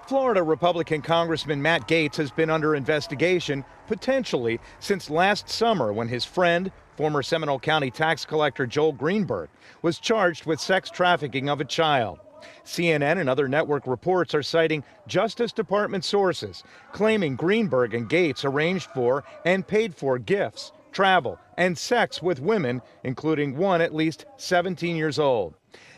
Florida Republican Congressman Matt Gaetz has been under investigation, potentially, since last summer when his friend, former Seminole County tax collector Joel Greenberg, was charged with sex trafficking of a child. CNN and other network reports are citing Justice Department sources, claiming Greenberg and Gaetz arranged for and paid for gifts, travel, and sex with women, including one at least 17 years old.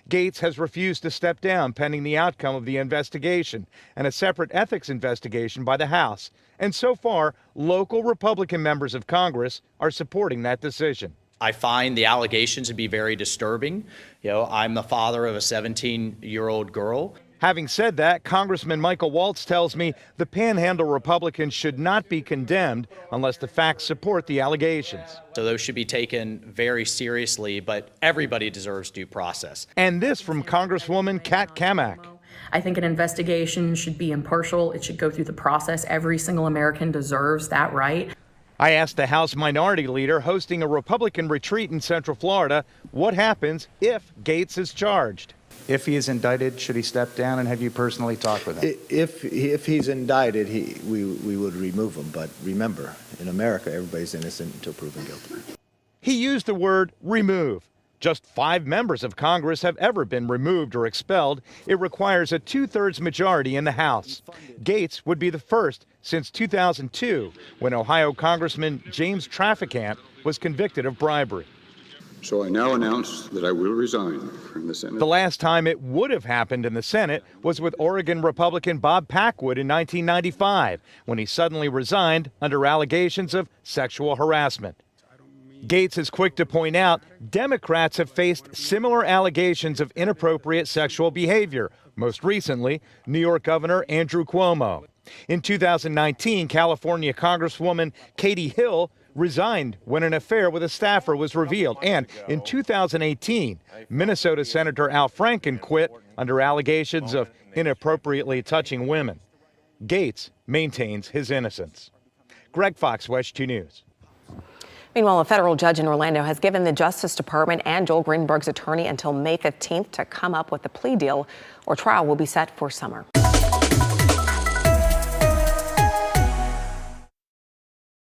Gaetz has refused to step down pending the outcome of the investigation and a separate ethics investigation by the House. And so far, local Republican members of Congress are supporting that decision. I find the allegations to be very disturbing. I'm the father of a 17-year-old girl. Having said that, Congressman Michael Waltz tells me the Panhandle Republicans should not be condemned unless the facts support the allegations. So those should be taken very seriously, but everybody deserves due process. And this from Congresswoman Kat Cammack. I think an investigation should be impartial. It should go through the process. Every single American deserves that right. I asked the House Minority Leader hosting a Republican retreat in Central Florida what happens if Gaetz is charged. If he is indicted, should he step down, and have you personally talked with him? If he's indicted, we would remove him. But remember, in America, everybody's innocent until proven guilty. He used the word remove. Just 5 members of Congress have ever been removed or expelled. It requires a 2/3 majority in the House. Gaetz would be the first since 2002, when Ohio Congressman James Traficant was convicted of bribery. So I now announce that I will resign from the Senate. The last time it would have happened in the Senate was with Oregon Republican Bob Packwood in 1995, when he suddenly resigned under allegations of sexual harassment. Gaetz is quick to point out Democrats have faced similar allegations of inappropriate sexual behavior, most recently New York Governor Andrew Cuomo. In 2019, California Congresswoman Katie Hill resigned when an affair with a staffer was revealed. And in 2018, Minnesota Senator Al Franken quit under allegations of inappropriately touching women. Gaetz maintains his innocence. Greg Fox, WESH 2 News. Meanwhile, a federal judge in Orlando has given the Justice Department and Joel Greenberg's attorney until May 15th to come up with a plea deal, or trial will be set for summer.